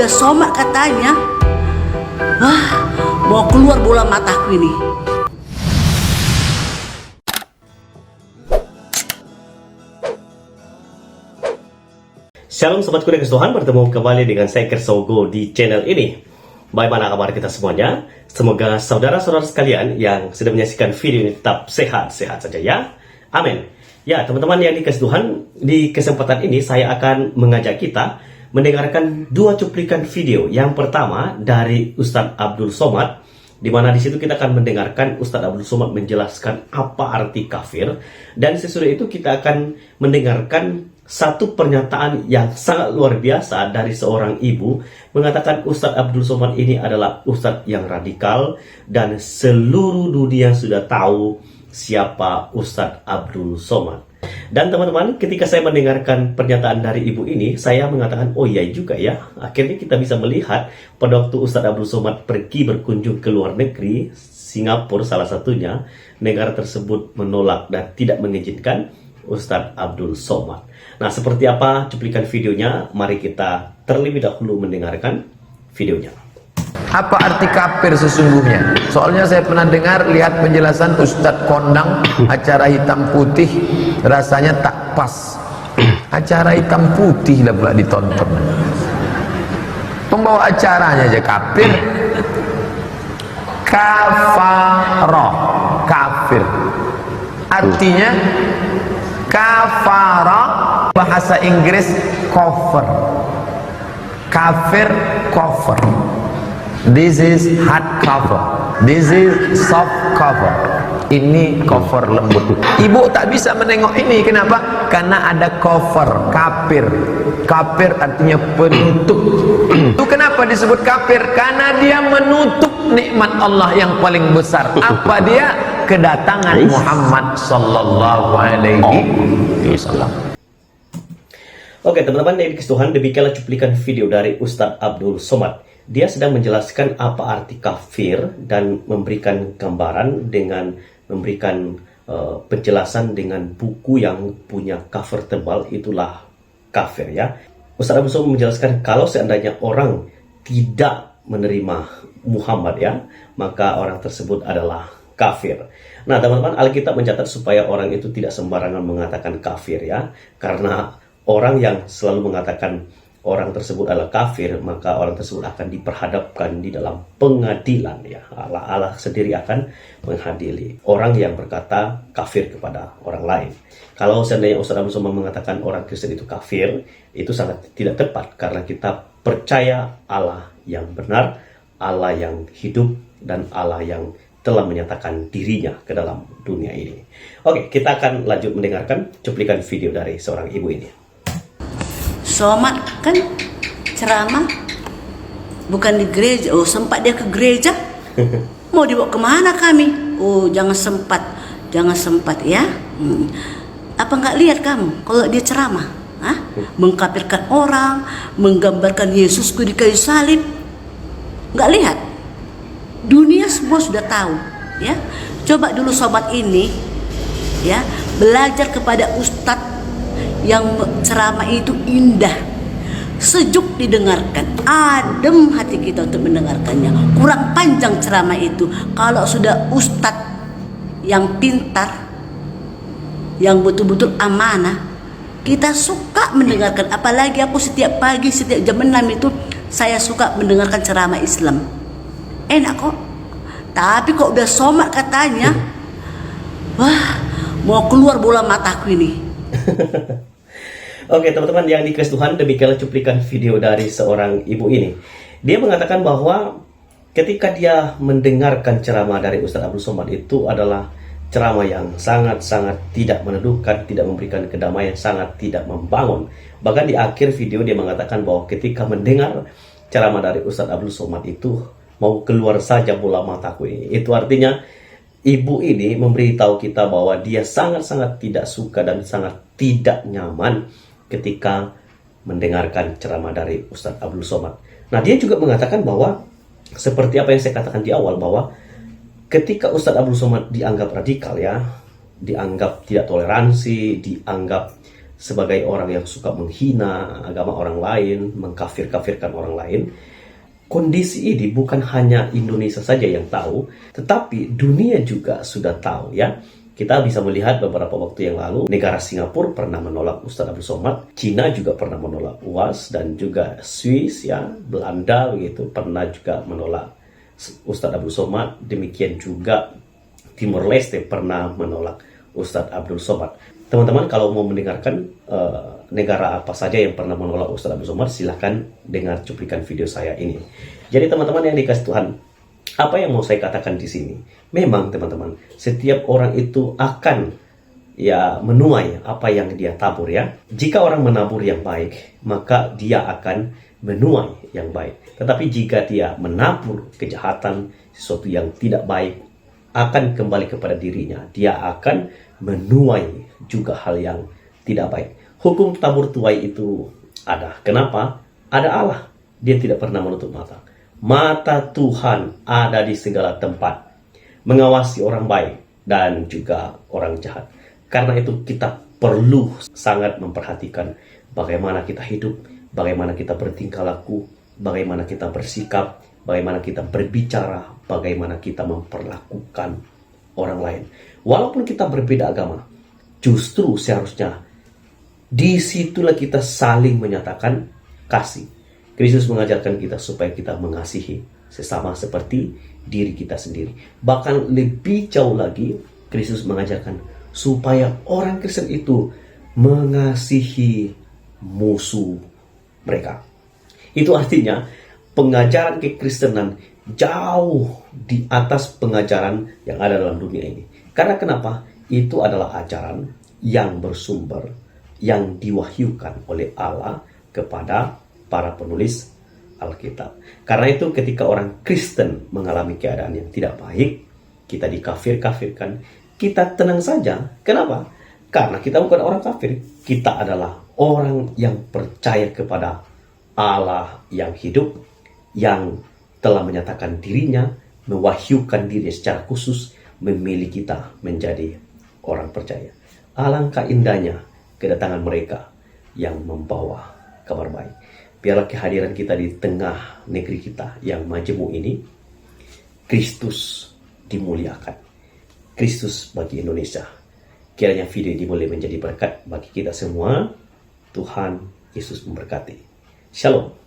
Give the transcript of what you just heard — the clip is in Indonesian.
udah somak katanya, wah, mau keluar bola mataku ini. Shalom Sobat Kuda Tuhan, bertemu kembali dengan saya Kersogo di channel ini. Bagaimana kabar kita semuanya? Semoga saudara-saudara sekalian yang sudah menyaksikan video ini tetap sehat-sehat saja ya. Amin. Ya teman-teman yang dikasih Tuhan, di kesempatan ini saya akan mengajak kita mendengarkan dua cuplikan video. Yang pertama dari Ustadz Abdul Somad, di mana di situ kita akan mendengarkan Ustadz Abdul Somad menjelaskan apa arti kafir, dan sesudah itu kita akan mendengarkan satu pernyataan yang sangat luar biasa dari seorang ibu, mengatakan Ustadz Abdul Somad ini adalah Ustadz yang radikal dan seluruh dunia sudah tahu siapa Ustadz Abdul Somad. Dan teman-teman, ketika saya mendengarkan pernyataan dari ibu ini, saya mengatakan, oh iya juga ya, akhirnya kita bisa melihat pada waktu Ustadz Abdul Somad pergi berkunjung ke luar negeri, Singapura salah satunya, negara tersebut menolak dan tidak mengizinkan Ustadz Abdul Somad. Nah, seperti apa cuplikan videonya? Mari kita terlebih dahulu mendengarkan videonya. Apa arti kafir sesungguhnya? Soalnya saya pernah dengar, lihat penjelasan Ustadz Kondang, acara hitam putih, rasanya tak pas. Acara hitam putih lah pula ditonton. Pembawa acaranya aja kafir. Kafaroh, kafir. Artinya kafara, bahasa Inggris cover. Kafir, cover. This is hard cover, this is soft cover. Ini cover lembut. Ibu tak bisa menengok ini, kenapa? Karena ada cover, kafir. Kafir artinya penutup. Itu kenapa disebut kafir? Karena dia menutup nikmat Allah yang paling besar. Apa dia? Kedatangan Muhammad sallallahu alaihi wasallam. Oke teman-teman, yang dikasih Tuhan, demikianlah cuplikan video dari Ustadz Abdul Somad. Dia sedang menjelaskan apa arti kafir dan memberikan gambaran dengan memberikan penjelasan dengan buku yang punya cover tebal, itulah kafir ya. Ustadz Abdul Somad menjelaskan kalau seandainya orang tidak menerima Muhammad ya, maka orang tersebut adalah kafir. Nah teman-teman, Alkitab mencatat supaya orang itu tidak sembarangan mengatakan kafir ya, karena orang yang selalu mengatakan orang tersebut adalah kafir, maka orang tersebut akan diperhadapkan di dalam pengadilan ya. Allah sendiri akan menghadiri orang yang berkata kafir kepada orang lain. Kalau seandainya Ustadz Abdul Somad mengatakan orang Kristen itu kafir, itu sangat tidak tepat, karena kita percaya Allah yang benar, Allah yang hidup, dan Allah yang telah menyatakan dirinya ke dalam dunia ini. Oke, kita akan lanjut mendengarkan cuplikan video dari seorang ibu ini. Somad kan ceramah bukan di gereja. Oh, sempat dia ke gereja. Mau dibawa kemana kami? Oh, jangan sempat ya. Apa nggak lihat kamu kalau dia ceramah? Hah? Mengkafirkan orang, menggambarkan Yesusku di kayu salib. Nggak lihat? Dunia semua sudah tahu ya. Coba dulu sobat ini ya, belajar kepada ustadz yang ceramah itu indah, sejuk didengarkan, adem hati kita untuk mendengarkannya. Kurang panjang ceramah itu. Kalau sudah ustadz yang pintar, yang betul-betul amanah, kita suka mendengarkan. Apalagi aku setiap pagi, setiap jam 6 itu saya suka mendengarkan ceramah Islam. Enak kok. Tapi kok udah somak katanya, wah, mau keluar bola mataku ini. Oke teman-teman yang dikasih Tuhan, demikianlah cuplikan video dari seorang ibu ini. Dia mengatakan bahwa ketika dia mendengarkan ceramah dari Ustadz Abdul Somad, itu adalah ceramah yang sangat-sangat tidak meneduhkan, tidak memberikan kedamaian, sangat tidak membangun. Bahkan di akhir video dia mengatakan bahwa ketika mendengar ceramah dari Ustadz Abdul Somad itu, mau keluar saja bola mataku ini. Itu artinya ibu ini memberitahu kita bahwa dia sangat-sangat tidak suka dan sangat tidak nyaman ketika mendengarkan ceramah dari Ustadz Abdul Somad. Nah, dia juga mengatakan bahwa seperti apa yang saya katakan di awal, bahwa ketika Ustadz Abdul Somad dianggap radikal ya, dianggap tidak toleransi, dianggap sebagai orang yang suka menghina agama orang lain, mengkafir-kafirkan orang lain. Kondisi ini bukan hanya Indonesia saja yang tahu, tetapi dunia juga sudah tahu ya. Kita bisa melihat beberapa waktu yang lalu, negara Singapura pernah menolak Ustadz Abdul Somad, Cina juga pernah menolak UAS, dan juga Swiss ya, Belanda begitu pernah juga menolak Ustadz Abdul Somad. Demikian juga Timor Leste pernah menolak Ustadz Abdul Somad. Teman-teman kalau mau mendengarkan negara apa saja yang pernah menolak Ustadz Abdul Somad, silahkan dengar cuplikan video saya ini. Jadi teman-teman yang dikasih Tuhan, apa yang mau saya katakan di sini? Memang teman-teman, setiap orang itu akan ya menuai apa yang dia tabur ya. Jika orang menabur yang baik, maka dia akan menuai yang baik. Tetapi jika dia menabur kejahatan, sesuatu yang tidak baik, akan kembali kepada dirinya. Dia akan menuai juga hal yang tidak baik. Hukum tabur tuai itu ada. Kenapa? Ada Allah. Dia tidak pernah menutup mata. Mata Tuhan ada di segala tempat, mengawasi orang baik dan juga orang jahat. Karena itu kita perlu sangat memperhatikan bagaimana kita hidup, bagaimana kita bertingkah laku, bagaimana kita bersikap, bagaimana kita berbicara, bagaimana kita memperlakukan orang lain. Walaupun kita berbeda agama, justru seharusnya disitulah kita saling menyatakan kasih. Kristus mengajarkan kita supaya kita mengasihi sesama seperti diri kita sendiri. Bahkan lebih jauh lagi, Kristus mengajarkan supaya orang Kristen itu mengasihi musuh mereka. Itu artinya pengajaran kekristenan jauh di atas pengajaran yang ada dalam dunia ini. Karena kenapa? Itu adalah ajaran yang bersumber, yang diwahyukan oleh Allah kepada para penulis Alkitab. Karena itu ketika orang Kristen mengalami keadaan yang tidak baik, kita dikafir-kafirkan, kita tenang saja. Kenapa? Karena kita bukan orang kafir. Kita adalah orang yang percaya kepada Allah yang hidup, yang telah menyatakan dirinya, mewahyukan diri secara khusus, memilih kita menjadi orang percaya. Alangkah indahnya kedatangan mereka yang membawa kabar baik. Biarlah kehadiran kita di tengah negeri kita yang majemuk ini, Kristus dimuliakan. Kristus bagi Indonesia. Kiranya video ini boleh menjadi berkat bagi kita semua. Tuhan Yesus memberkati. Shalom.